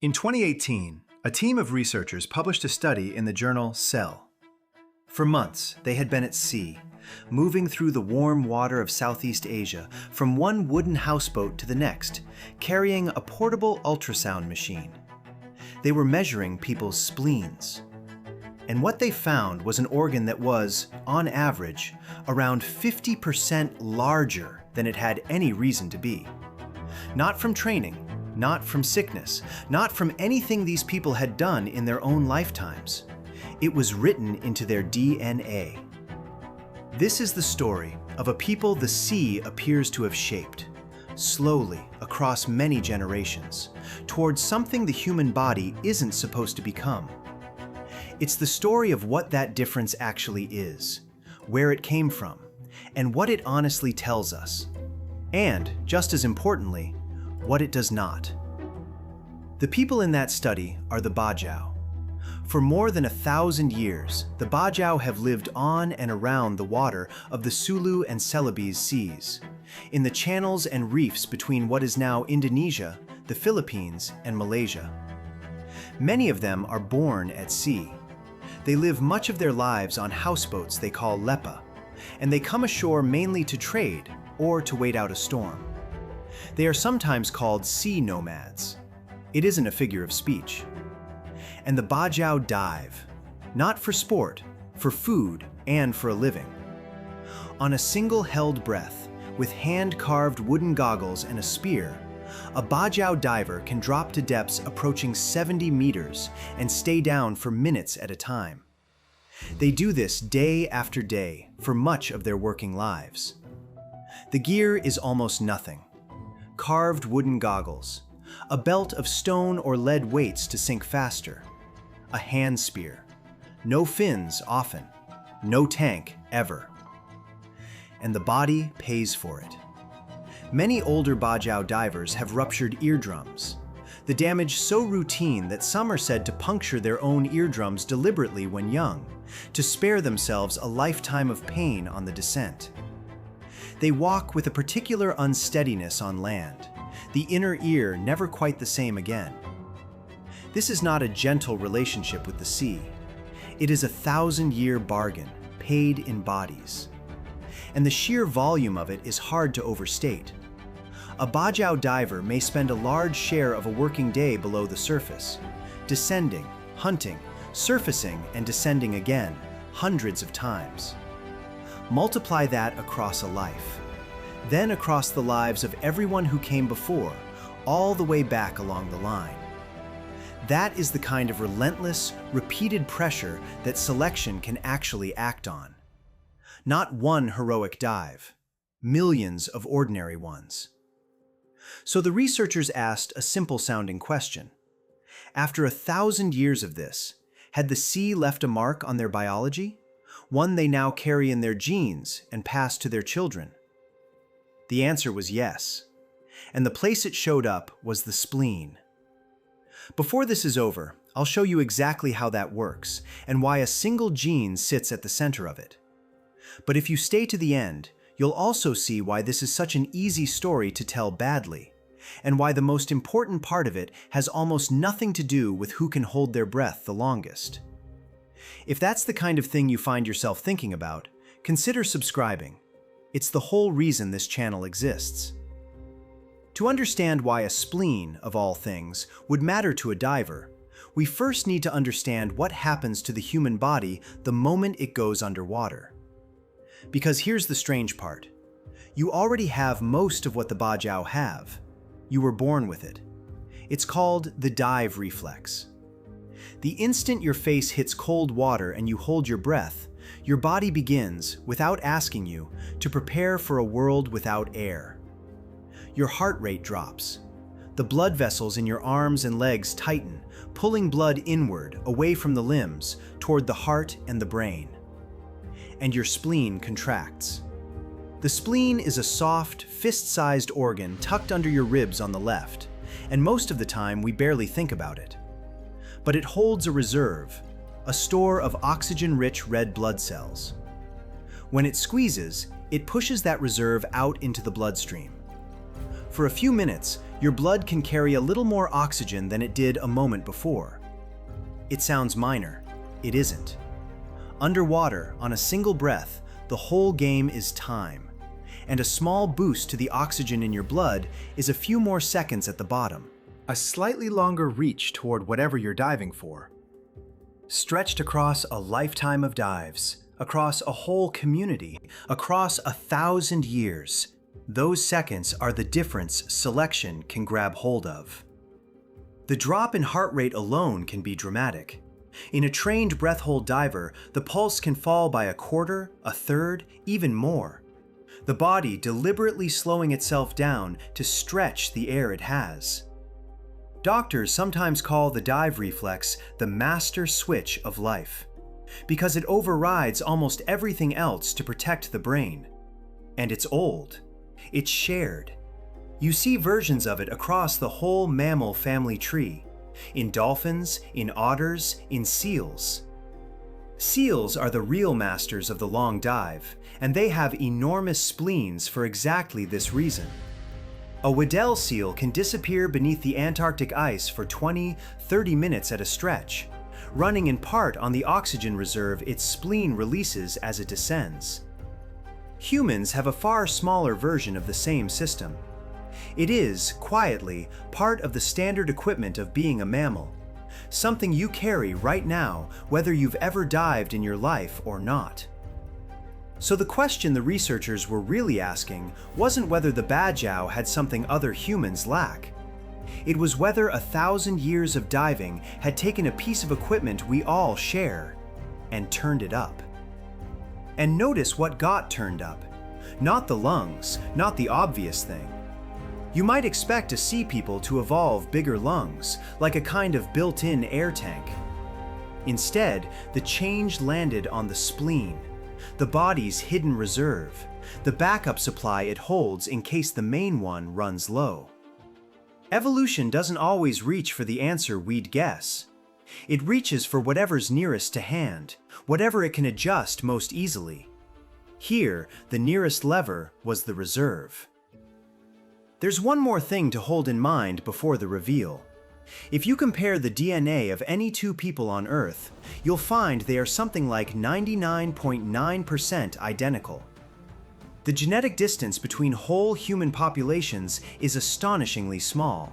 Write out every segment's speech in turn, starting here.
In 2018, a team of researchers published a study in the journal Cell. For months, they had been at sea, moving through the warm water of Southeast Asia from one wooden houseboat to the next, carrying a portable ultrasound machine. They were measuring people's spleens. And what they found was an organ that was, on average, around 50% larger than it had any reason to be. Not from training, not from sickness, not from anything these people had done in their own lifetimes. It was written into their DNA. This is the story of a people the sea appears to have shaped, slowly across many generations, towards something the human body isn't supposed to become. It's the story of what that difference actually is, where it came from, and what it honestly tells us. And, just as importantly, what it does not. The people in that study are the Bajau. For more than 1,000 years, the Bajau have lived on and around the water of the Sulu and Celebes seas, in the channels and reefs between what is now Indonesia, the Philippines, and Malaysia. Many of them are born at sea. They live much of their lives on houseboats they call lepa, and they come ashore mainly to trade or to wait out a storm. They are sometimes called sea nomads. It isn't a figure of speech. And the Bajau dive, not for sport, for food, and for a living. On a single held breath, with hand-carved wooden goggles and a spear, a Bajau diver can drop to depths approaching 70 meters and stay down for minutes at a time. They do this day after day for much of their working lives. The gear is almost nothing. Carved wooden goggles, a belt of stone or lead weights to sink faster, a hand spear, no fins often, no tank ever. And the body pays for it. Many older Bajau divers have ruptured eardrums, the damage so routine that some are said to puncture their own eardrums deliberately when young, to spare themselves a lifetime of pain on the descent. They walk with a particular unsteadiness on land, the inner ear never quite the same again. This is not a gentle relationship with the sea. It is a 1,000-year bargain, paid in bodies. And the sheer volume of it is hard to overstate. A Bajau diver may spend a large share of a working day below the surface, descending, hunting, surfacing, and descending again, hundreds of times. Multiply that across a life, then across the lives of everyone who came before, all the way back along the line. That is the kind of relentless, repeated pressure that selection can actually act on. Not one heroic dive, millions of ordinary ones. So the researchers asked a simple-sounding question. After 1,000 years of this, had the sea left a mark on their biology? One they now carry in their genes and pass to their children? The answer was yes, and the place it showed up was the spleen. Before this is over, I'll show you exactly how that works and why a single gene sits at the center of it. But if you stay to the end, you'll also see why this is such an easy story to tell badly, and why the most important part of it has almost nothing to do with who can hold their breath the longest. If that's the kind of thing you find yourself thinking about, consider subscribing. It's the whole reason this channel exists. To understand why a spleen, of all things, would matter to a diver, we first need to understand what happens to the human body the moment it goes underwater. Because here's the strange part. You already have most of what the Bajau have. You were born with it. It's called the dive reflex. The instant your face hits cold water and you hold your breath, your body begins, without asking you, to prepare for a world without air. Your heart rate drops. The blood vessels in your arms and legs tighten, pulling blood inward, away from the limbs, toward the heart and the brain. And your spleen contracts. The spleen is a soft, fist-sized organ tucked under your ribs on the left, and most of the time we barely think about it. But it holds a reserve, a store of oxygen-rich red blood cells. When it squeezes, it pushes that reserve out into the bloodstream. For a few minutes, Your blood can carry a little more oxygen than it did a moment before. It sounds minor. It isn't. Underwater, on a single breath, the whole game is time. And a small boost to the oxygen in your blood is a few more seconds at the bottom. A slightly longer reach toward whatever you're diving for. Stretched across a lifetime of dives, across a whole community, across 1,000 years, those seconds are the difference selection can grab hold of. The drop in heart rate alone can be dramatic. In a trained breath-hold diver, the pulse can fall by a quarter, a third, even more. The body deliberately slowing itself down to stretch the air it has. Doctors sometimes call the dive reflex the master switch of life, because it overrides almost everything else to protect the brain. And it's old. It's shared. You see versions of it across the whole mammal family tree, in dolphins, in otters, in seals. Seals are the real masters of the long dive, and they have enormous spleens for exactly this reason. A Weddell seal can disappear beneath the Antarctic ice for 20-30 minutes at a stretch, running in part on the oxygen reserve its spleen releases as it descends. Humans have a far smaller version of the same system. It is, quietly, part of the standard equipment of being a mammal, something you carry right now whether you've ever dived in your life or not. So the question the researchers were really asking wasn't whether the Bajau had something other humans lack. It was whether 1,000 years of diving had taken a piece of equipment we all share and turned it up. And notice what got turned up. Not the lungs, not the obvious thing. You might expect a sea people to evolve bigger lungs, like a kind of built-in air tank. Instead, the change landed on the spleen, the body's hidden reserve, the backup supply it holds in case the main one runs low. Evolution doesn't always reach for the answer we'd guess. It reaches for whatever's nearest to hand, whatever it can adjust most easily. Here, the nearest lever was the reserve. There's one more thing to hold in mind before the reveal. If you compare the DNA of any two people on Earth, you'll find they are something like 99.9% identical. The genetic distance between whole human populations is astonishingly small.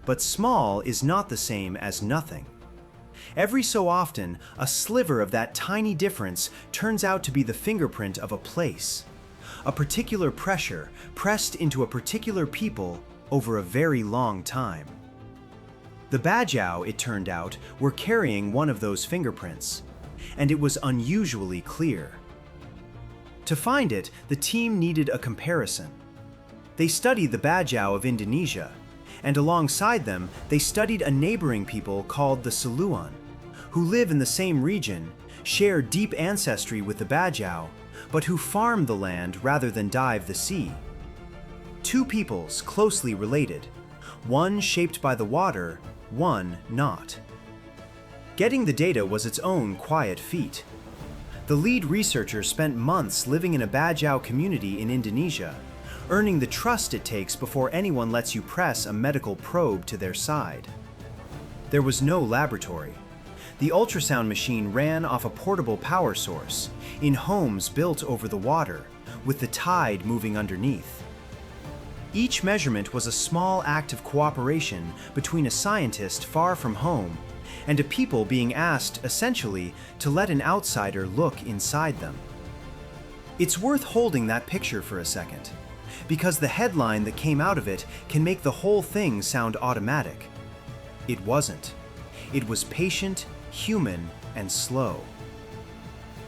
But small is not the same as nothing. Every so often, a sliver of that tiny difference turns out to be the fingerprint of a place, a particular pressure pressed into a particular people over a very long time. The Bajau, it turned out, were carrying one of those fingerprints, and it was unusually clear. To find it, the team needed a comparison. They studied the Bajau of Indonesia, and alongside them, they studied a neighboring people called the Sulu, who live in the same region, share deep ancestry with the Bajau, but who farm the land rather than dive the sea. Two peoples closely related, one shaped by the water, one not. Getting the data was its own quiet feat. The lead researcher spent months living in a Bajau community in Indonesia, earning the trust it takes before anyone lets you press a medical probe to their side. There was no laboratory. The ultrasound machine ran off a portable power source, in homes built over the water, with the tide moving underneath. Each measurement was a small act of cooperation between a scientist far from home and a people being asked, essentially, to let an outsider look inside them. It's worth holding that picture for a second, because the headline that came out of it can make the whole thing sound automatic. It wasn't. It was patient, human, and slow.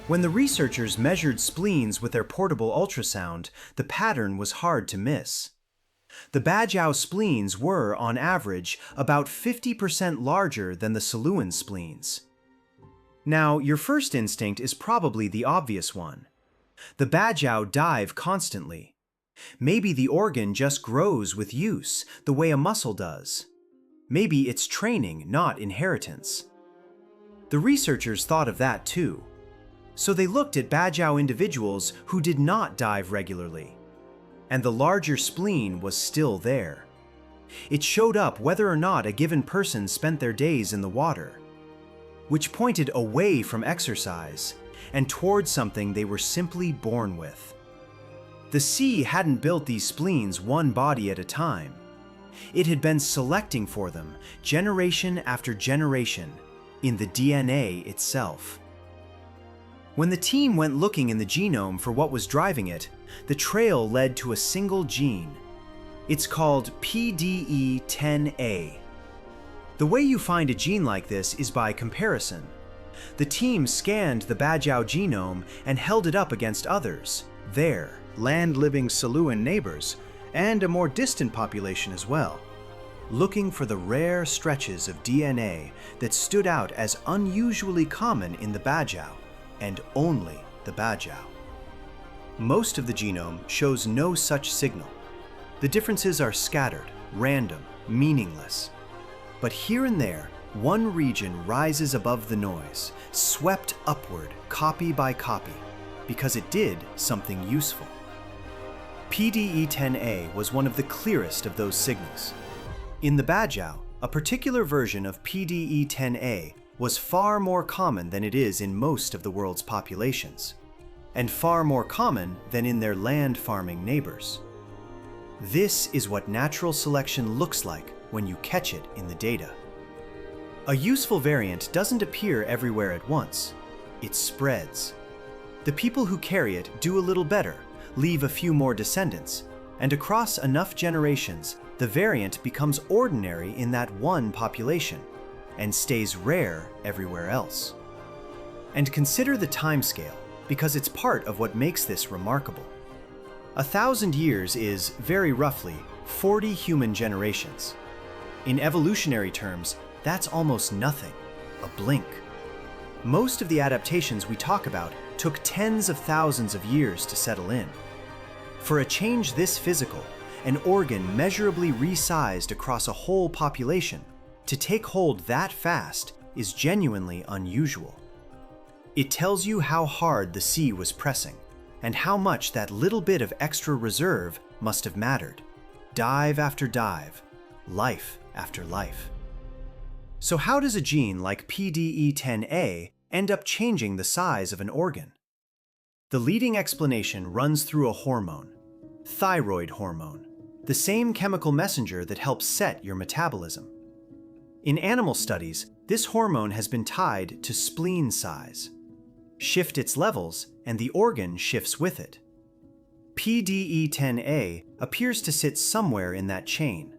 When the researchers measured spleens with their portable ultrasound, the pattern was hard to miss. The Bajau spleens were, on average, about 50% larger than the Suluan spleens. Now, your first instinct is probably the obvious one. The Bajau dive constantly. Maybe the organ just grows with use, the way a muscle does. Maybe it's training, not inheritance. The researchers thought of that too. So they looked at Bajau individuals who did not dive regularly. And the larger spleen was still there. It showed up whether or not a given person spent their days in the water, which pointed away from exercise and toward something they were simply born with. The sea hadn't built these spleens one body at a time. It had been selecting for them generation after generation in the DNA itself. When the team went looking in the genome for what was driving it, the trail led to a single gene. It's called PDE10A. The way you find a gene like this is by comparison. The team scanned the Bajau genome and held it up against others, their land-living Sulu and neighbors, and a more distant population as well, looking for the rare stretches of DNA that stood out as unusually common in the Bajau, and only the Bajau. Most of the genome shows no such signal. The differences are scattered, random, meaningless. But here and there, one region rises above the noise, swept upward copy by copy, because it did something useful. PDE10A was one of the clearest of those signals. In the Bajau, a particular version of PDE10A was far more common than it is in most of the world's populations, and far more common than in their land farming neighbors. This is what natural selection looks like when you catch it in the data. A useful variant doesn't appear everywhere at once. It spreads. The people who carry it do a little better, leave a few more descendants, and across enough generations, the variant becomes ordinary in that one population and stays rare everywhere else. And consider the timescale, because it's part of what makes this remarkable. 1,000 years is, very roughly, 40 human generations. In evolutionary terms, that's almost nothing, a blink. Most of the adaptations we talk about took tens of thousands of years to settle in. For a change this physical, an organ measurably resized across a whole population, to take hold that fast is genuinely unusual. It tells you how hard the sea was pressing, and how much that little bit of extra reserve must have mattered. Dive after dive, life after life. So how does a gene like PDE10A end up changing the size of an organ? The leading explanation runs through a hormone, thyroid hormone, the same chemical messenger that helps set your metabolism. In animal studies, this hormone has been tied to spleen size. Shift its levels, and the organ shifts with it. PDE10A appears to sit somewhere in that chain,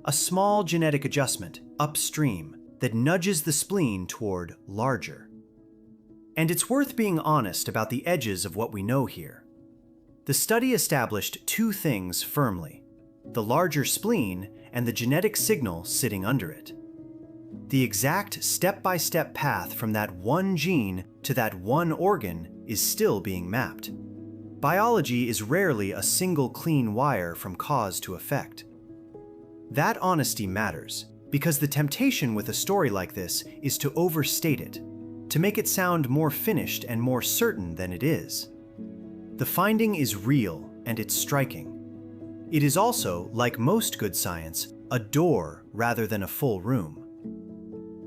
a small genetic adjustment upstream that nudges the spleen toward larger. And it's worth being honest about the edges of what we know here. The study established two things firmly: the larger spleen and the genetic signal sitting under it. The exact step-by-step path from that one gene to that one organ is still being mapped. Biology is rarely a single clean wire from cause to effect. That honesty matters, because the temptation with a story like this is to overstate it, to make it sound more finished and more certain than it is. The finding is real, and it's striking. It is also, like most good science, a door rather than a full room.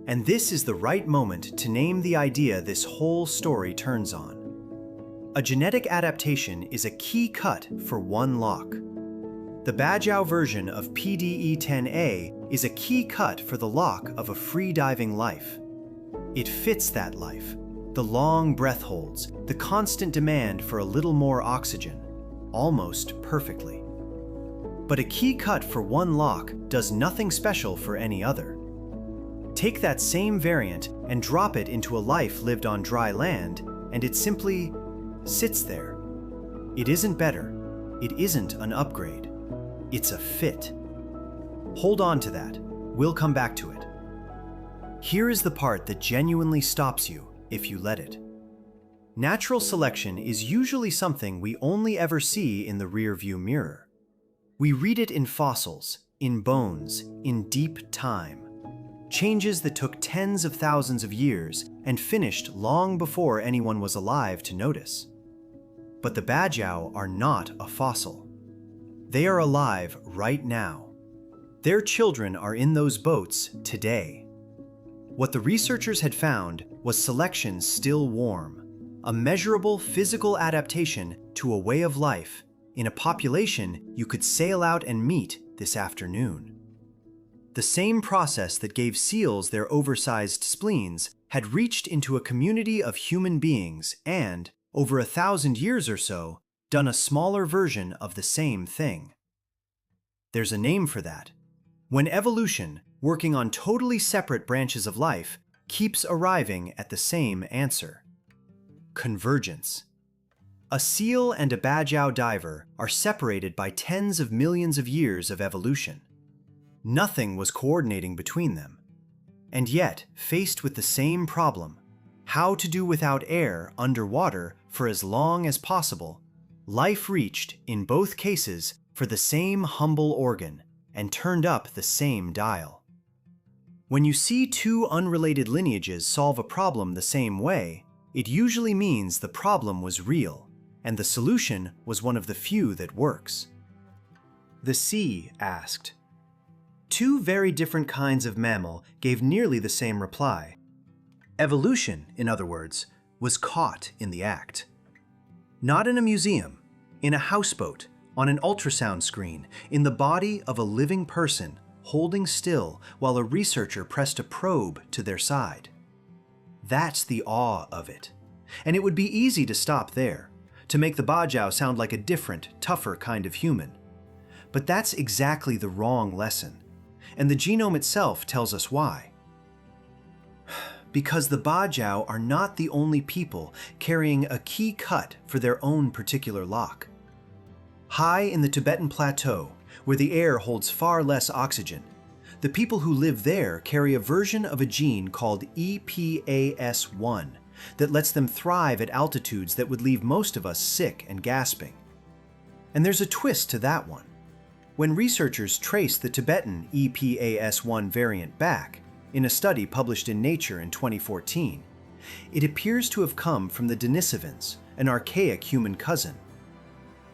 And this is the right moment to name the idea this whole story turns on. A genetic adaptation is a key cut for one lock. The Bajau version of PDE10A is a key cut for the lock of a free-diving life. It fits that life, the long breath holds, the constant demand for a little more oxygen, almost perfectly. But a key cut for one lock does nothing special for any other. Take that same variant and drop it into a life lived on dry land, and it simply sits there. It isn't better. It isn't an upgrade. It's a fit. Hold on to that. We'll come back to it. Here is the part that genuinely stops you if you let it. Natural selection is usually something we only ever see in the rearview mirror. We read it in fossils, in bones, in deep time. Changes that took tens of thousands of years and finished long before anyone was alive to notice. But the Bajau are not a fossil. They are alive right now. Their children are in those boats today. What the researchers had found was selection still warm, a measurable physical adaptation to a way of life in a population you could sail out and meet this afternoon. The same process that gave seals their oversized spleens had reached into a community of human beings and, over 1,000 years or so, done a smaller version of the same thing. There's a name for that. When evolution, working on totally separate branches of life, keeps arriving at the same answer. Convergence. A seal and a Bajau diver are separated by tens of millions of years of evolution. Nothing was coordinating between them. And yet, faced with the same problem, how to do without air underwater for as long as possible, life reached, in both cases, for the same humble organ and turned up the same dial. When you see two unrelated lineages solve a problem the same way, it usually means the problem was real, and the solution was one of the few that works. The sea asked. Two very different kinds of mammal gave nearly the same reply. Evolution, in other words, was caught in the act. Not in a museum, in a houseboat, on an ultrasound screen, in the body of a living person, holding still while a researcher pressed a probe to their side. That's the awe of it. And it would be easy to stop there, to make the Bajau sound like a different, tougher kind of human. But that's exactly the wrong lesson. And the genome itself tells us why. Because the Bajau are not the only people carrying a key cut for their own particular lock. High in the Tibetan plateau, where the air holds far less oxygen, the people who live there carry a version of a gene called EPAS1 that lets them thrive at altitudes that would leave most of us sick and gasping. And there's a twist to that one. When researchers traced the Tibetan EPAS1 variant back, in a study published in Nature in 2014, it appears to have come from the Denisovans, an archaic human cousin.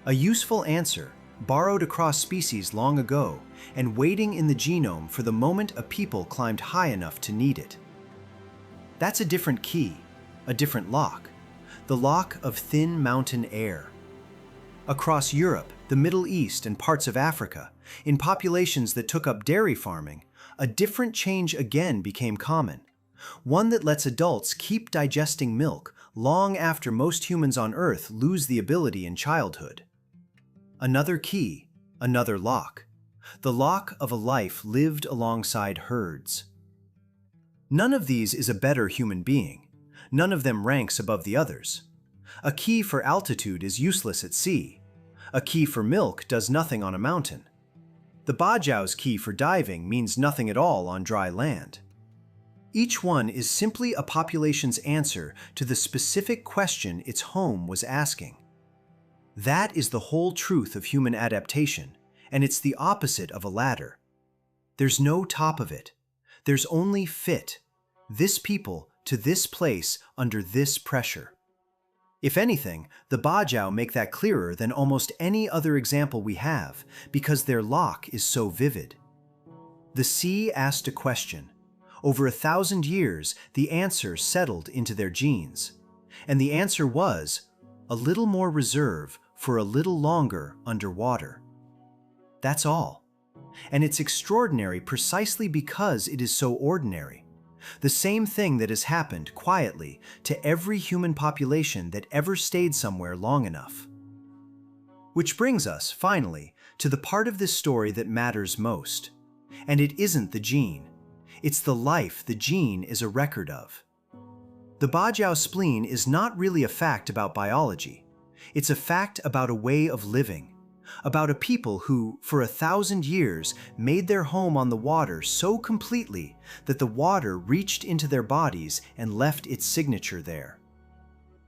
A useful answer, borrowed across species long ago and waiting in the genome for the moment a people climbed high enough to need it. That's a different key, a different lock, the lock of thin mountain air. Across Europe, the Middle East, and parts of Africa, in populations that took up dairy farming, a different change again became common, one that lets adults keep digesting milk long after most humans on Earth lose the ability in childhood. Another key, another lock, the lock of a life lived alongside herds. None of these is a better human being. None of them ranks above the others. A key for altitude is useless at sea. A key for milk does nothing on a mountain. The Bajau's key for diving means nothing at all on dry land. Each one is simply a population's answer to the specific question its home was asking. That is the whole truth of human adaptation, and it's the opposite of a ladder. There's no top of it. There's only fit, this people to this place under this pressure. If anything, the Bajau make that clearer than almost any other example we have, because their lock is so vivid. The sea asked a question. Over 1,000 years, the answer settled into their genes. And the answer was, a little more reserve for a little longer underwater. That's all. And it's extraordinary precisely because it is so ordinary. The same thing that has happened quietly to every human population that ever stayed somewhere long enough. Which brings us, finally, to the part of this story that matters most. And it isn't the gene. It's the life the gene is a record of. The Bajau spleen is not really a fact about biology. It's a fact about a way of living, about a people who, for 1,000 years, made their home on the water so completely that the water reached into their bodies and left its signature there.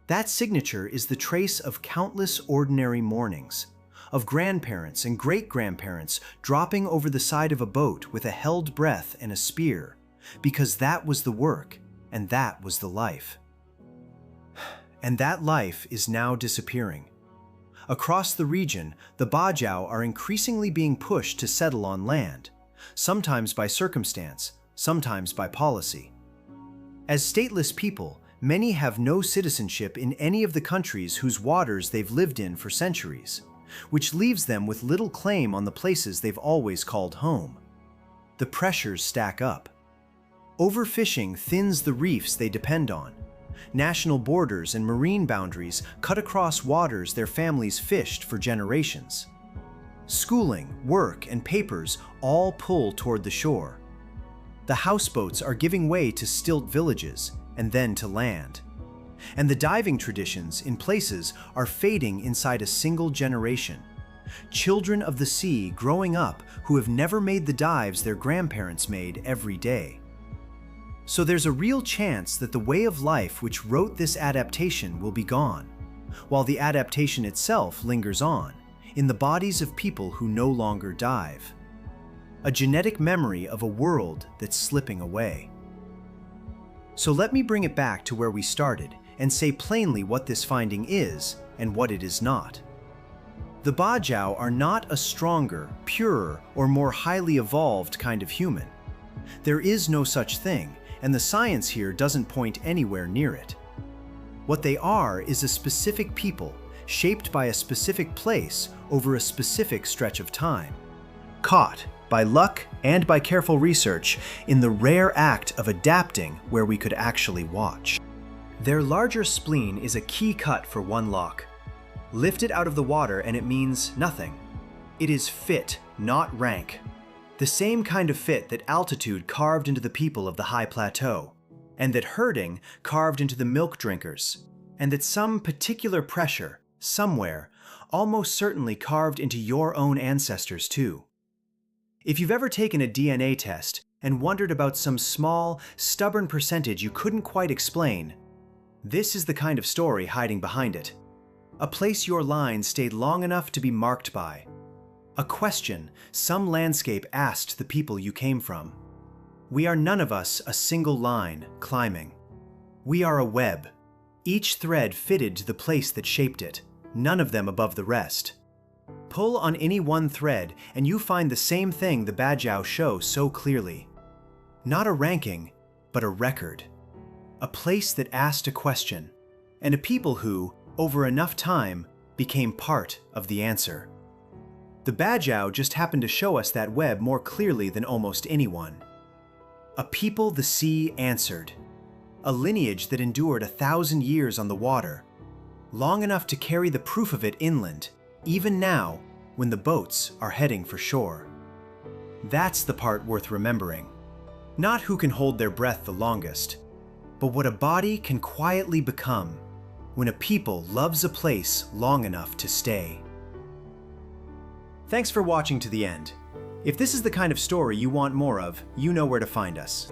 That signature is the trace of countless ordinary mornings, of grandparents and great-grandparents dropping over the side of a boat with a held breath and a spear, because that was the work and that was the life. And that life is now disappearing. Across the region, the Bajau are increasingly being pushed to settle on land, sometimes by circumstance, sometimes by policy. As stateless people, many have no citizenship in any of the countries whose waters they've lived in for centuries, which leaves them with little claim on the places they've always called home. The pressures stack up. Overfishing thins the reefs they depend on. National borders and marine boundaries cut across waters their families fished for generations. Schooling, work, and papers all pull toward the shore. The houseboats are giving way to stilt villages and then to land. And the diving traditions in places are fading inside a single generation. Children of the sea growing up who have never made the dives their grandparents made every day. So there's a real chance that the way of life which wrote this adaptation will be gone, while the adaptation itself lingers on, in the bodies of people who no longer dive. A genetic memory of a world that's slipping away. So let me bring it back to where we started and say plainly what this finding is and what it is not. The Bajau are not a stronger, purer, or more highly evolved kind of human. There is no such thing, and the science here doesn't point anywhere near it. What they are is a specific people, shaped by a specific place over a specific stretch of time. Caught, by luck and by careful research, in the rare act of adapting where we could actually watch. Their larger spleen is a key cut for one lock. Lift it out of the water and it means nothing. It is fit, not rank. The same kind of fit that altitude carved into the people of the high plateau, and that herding carved into the milk drinkers, and that some particular pressure, somewhere, almost certainly carved into your own ancestors too. If you've ever taken a DNA test and wondered about some small, stubborn percentage you couldn't quite explain, this is the kind of story hiding behind it. A place your line stayed long enough to be marked by. A question some landscape asked the people you came from. We are none of us a single line climbing. We are a web, each thread fitted to the place that shaped it, none of them above the rest. Pull on any one thread and you find the same thing the Bajau show so clearly. Not a ranking, but a record. A place that asked a question, and a people who, over enough time, became part of the answer. The Bajau just happened to show us that web more clearly than almost anyone. A people the sea answered. A lineage that endured 1,000 years on the water, long enough to carry the proof of it inland, even now, when the boats are heading for shore. That's the part worth remembering. Not who can hold their breath the longest, but what a body can quietly become when a people loves a place long enough to stay. Thanks for watching to the end. If this is the kind of story you want more of, you know where to find us.